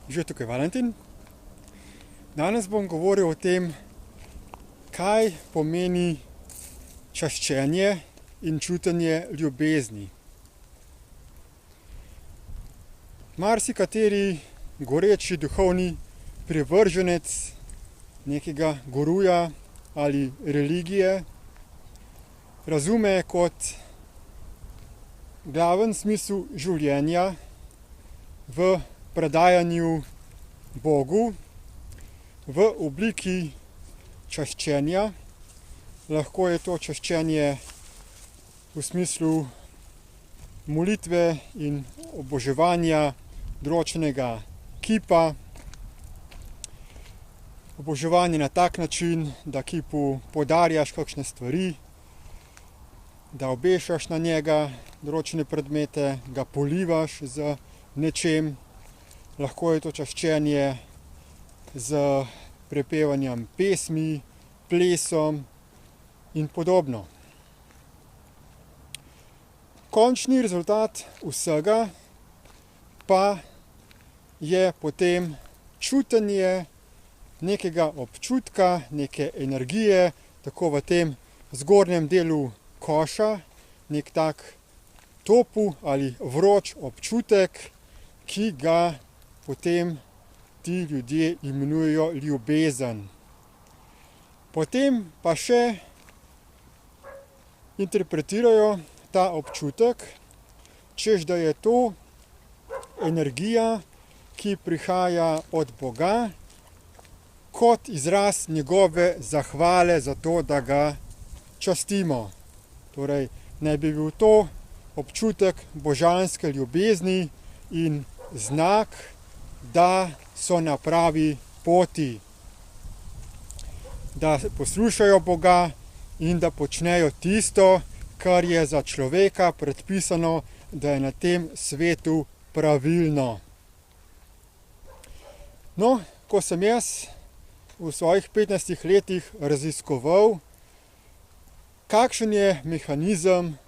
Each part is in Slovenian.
Že tukaj Valentin. Danes bom govoril o tem, kaj pomeni čaščenje in čutenje ljubezni. Marsikateri goreči duhovni privrženec nekega guruja ali religije razume kot glaven smisel življenja v predajanju Bogu v obliki čaščenja. Lahko je to čaščenje v smislu molitve in oboževanja določenega kipa, oboževanje na tak način, da kipu podarjaš kakšne stvari, da obešaš na njega določene predmete, ga polivaš z nečem. Lahko je to čaščenje z prepevanjem pesmi, plesom in podobno. Končni rezultat vsega pa je potem čutenje nekega občutka, neke energije, tako v tem zgornjem delu koša, nek tak topel ali vroč občutek, ki ga potem ti ljudje imenujejo ljubezen. Potem pa še interpretirajo ta občutek, češ da je to energija, ki prihaja od Boga, kot izraz njegove zahvale za to, da ga častimo. Torej, naj bi bil to občutek božanske ljubezni in znak, da so na pravi poti, da poslušajo Boga in da počnejo tisto, kar je za človeka predpisano, da je na tem svetu pravilno. No, ko sem jaz v svojih 15 letih raziskoval, kakšen je mehanizem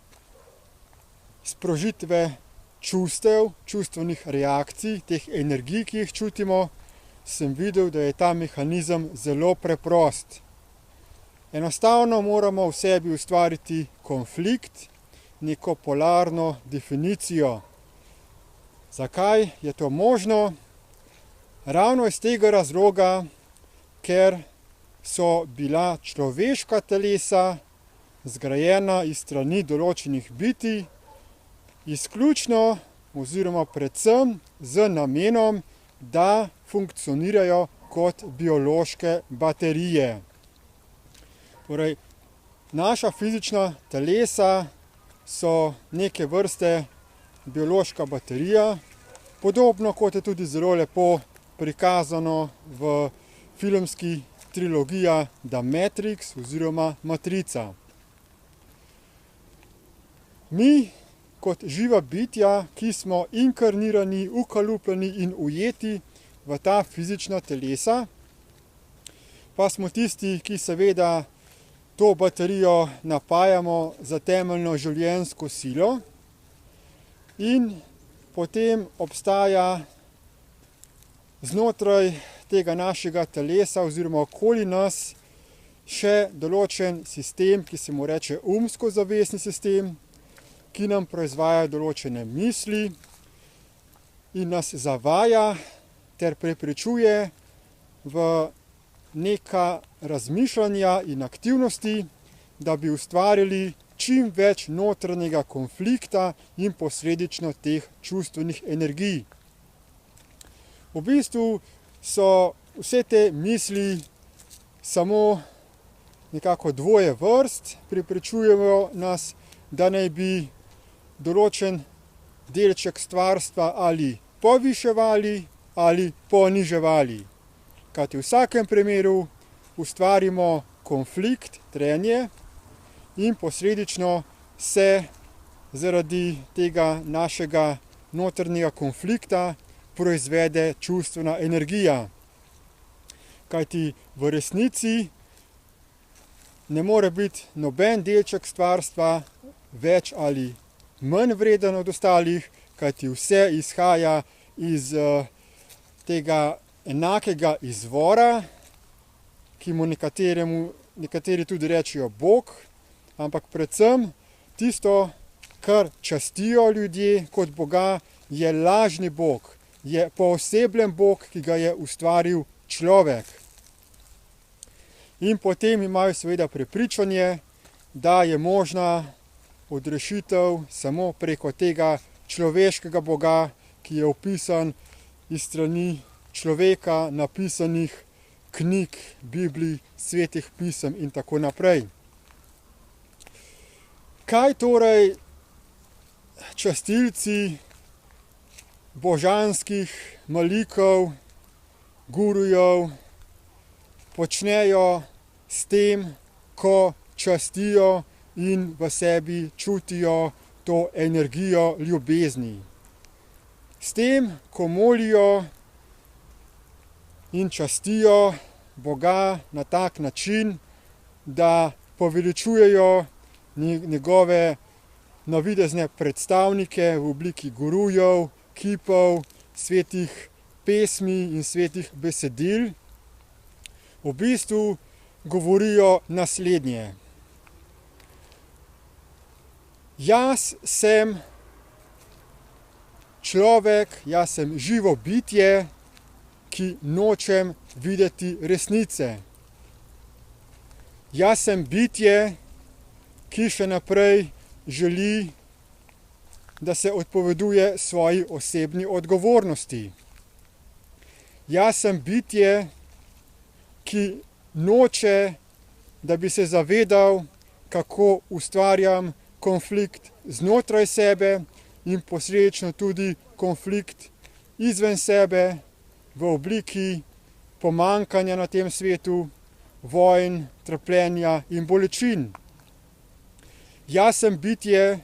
sprožitve čustev, čustvenih reakcij, teh energij, ki jih čutimo, sem videl, da je ta mehanizem zelo preprost. Enostavno moramo v sebi ustvariti konflikt, neko polarno definicijo. Zakaj je to možno? Ravno iz tega razloga, ker so bila človeška telesa zgrajena iz strani določenih bitij, izključno oziroma predvsem z namenom, da funkcionirajo kot biološke baterije. Torej, naša fizična telesa so neke vrste biološka baterija, podobno kot je tudi zelo lepo prikazano v filmski trilogiji The Matrix oziroma Matrica. Mi, kot živa bitja, ki smo inkarnirani, ukalupljeni in ujeti v ta fizična telesa, pa smo tisti, ki seveda to baterijo napajamo za temeljno življenjsko silo, in potem obstaja znotraj tega našega telesa oziroma okoli nas še določen sistem, ki se mu reče umsko-zavestni sistem, ki nam proizvaja določene misli in nas zavaja ter prepričuje v neka razmišljanja in aktivnosti, da bi ustvarili čim več notranjega konflikta in posledično teh čustvenih energij. V bistvu so vse te misli samo nekako dvoje vrst, prepričujejo nas, da naj bi določen delček stvarstva ali poviševali ali poniževali. Kajti v vsakem primeru ustvarimo konflikt, trenje in posledično se zaradi tega našega notranjega konflikta proizvede čustvena energija. Kajti v resnici ne more biti noben delček stvarstva več ali manj vreden od ostalih, kajti vse izhaja iz tega enakega izvora, ki mu nekateri tudi rečejo Bog, ampak predvsem tisto, kar častijo ljudje kot Boga, je lažni Bog, je poosebljen Bog, ki ga je ustvaril človek. In potem imajo seveda prepričanje, da je možna odrešitev samo preko tega človeškega Boga, ki je opisan iz strani človeka, napisanih knjig, Biblij, svetih pisem in tako naprej. Kaj torej častilci božanskih malikov, gurujev počnejo s tem, ko častijo in v sebi čutijo to energijo ljubezni? S tem, ko molijo in častijo Boga na tak način, da poveličujejo njegove navidezne predstavnike v obliki gurujev, kipov, svetih pesmi in svetih besedil, v bistvu govorijo naslednje. Jaz sem človek, jaz sem živo bitje, ki nočem videti resnice. Jaz sem bitje, ki še naprej želi, da se odpoveduje svoji osebni odgovornosti. Jaz sem bitje, ki noče, da bi se zavedal, kako ustvarjam konflikt znotraj sebe in posledično tudi konflikt izven sebe v obliki pomanjkanja na tem svetu, vojn, trpljenja in bolečin. Jaz sem bitje,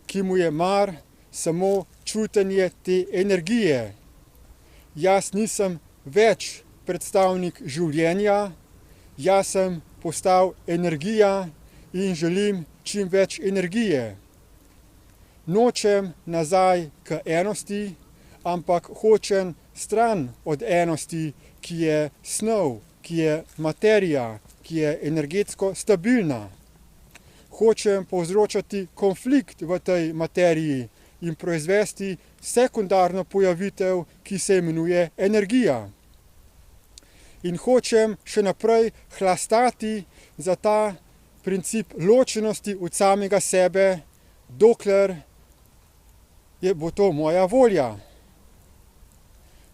ki mu je mar samo čutenje te energije. Jaz nisem več predstavnik življenja, jaz sem postal energija in želim čim več energije. Nočem nazaj k enosti, ampak hočem stran od enosti, ki je snov, ki je materija, ki je energetsko stabilna. Hočem povzročati konflikt v tej materiji in proizvesti sekundarno pojavitev, ki se imenuje energija. In hočem še naprej hlastati za ta princip ločenosti od samega sebe, dokler bo to moja volja.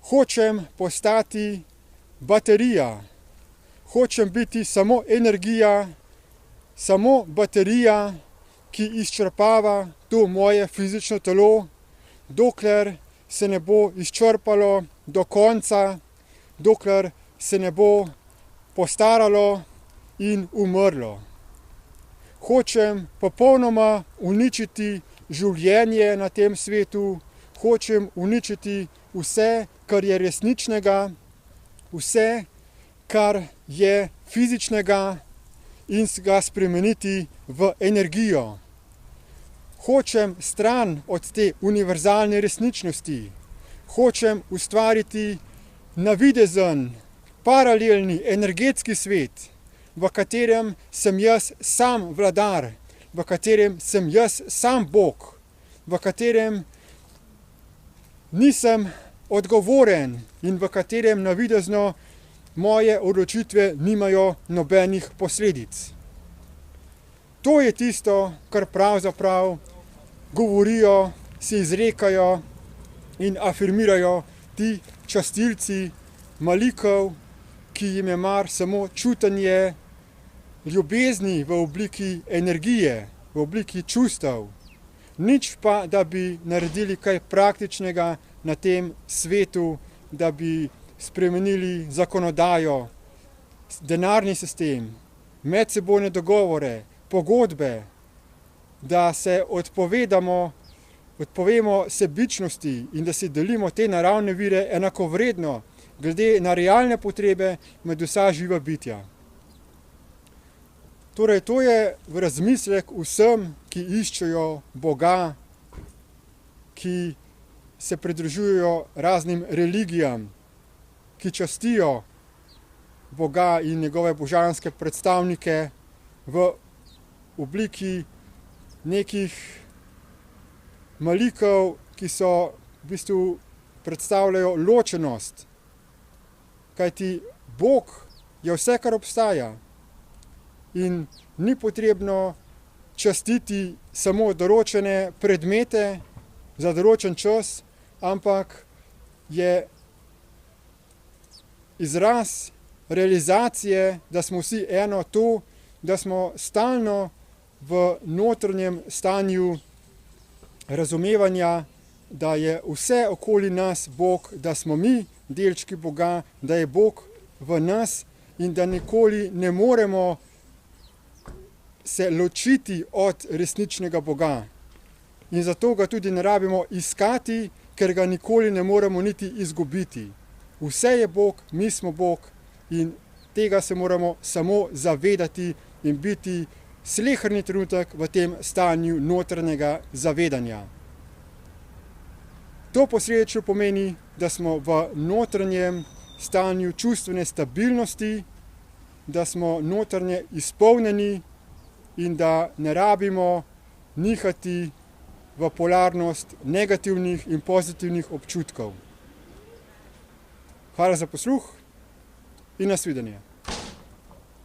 Hočem postati baterija. Hočem biti samo energija, samo baterija, ki izčrpava to moje fizično telo, dokler se ne bo izčrpalo do konca, dokler se ne bo postaralo in umrlo. Hočem popolnoma uničiti življenje na tem svetu, hočem uničiti vse, kar je resničnega, vse, kar je fizičnega in ga spremeniti v energijo. Hočem stran od te univerzalne resničnosti. Hočem ustvariti navidezen, paralelni, energetski svet, v katerem sem jaz sam vladar, v katerem sem jaz sam Bog, v katerem nisem odgovoren in v katerem navidezno moje odločitve nimajo nobenih posledic. To je tisto, kar pravzaprav govorijo, si izrekajo in afirmirajo ti častilci malikov, ki jim je mar samo čutenje ljubezni v obliki energije, v obliki čustev. Nič pa, da bi naredili kaj praktičnega na tem svetu, da bi spremenili zakonodajo, denarni sistem, medsebojne dogovore, pogodbe, da se odpovemo sebičnosti in da si delimo te naravne vire enakovredno, glede na realne potrebe med vsa živa bitja. Torej, to je v razmislek vsem, ki iščejo Boga, ki se pridružujejo raznim religijam, ki častijo Boga in njegove božanske predstavnike v obliki nekih malikov, ki so v bistvu predstavljajo ločenost. Kajti Bog je vse, kar obstaja. In ni potrebno častiti samo določene predmete za določen čas, ampak je izraz realizacije, da smo vsi eno to, da smo stalno v notranjem stanju razumevanja, da je vse okoli nas Bog, da smo mi delčki Boga, da je Bog v nas in da nikoli ne moremo se ločiti od resničnega Boga. In zato ga tudi ne rabimo iskati, ker ga nikoli ne moremo niti izgubiti. Vse je Bog, mi smo Bog in tega se moramo samo zavedati in biti sleherni trenutek v tem stanju notranjega zavedanja. To posledično pomeni, da smo v notranjem stanju čustvene stabilnosti, da smo notranje izpolnjeni in da ne rabimo nihati v polarnost negativnih in pozitivnih občutkov. Hvala za posluh in nasvidenje.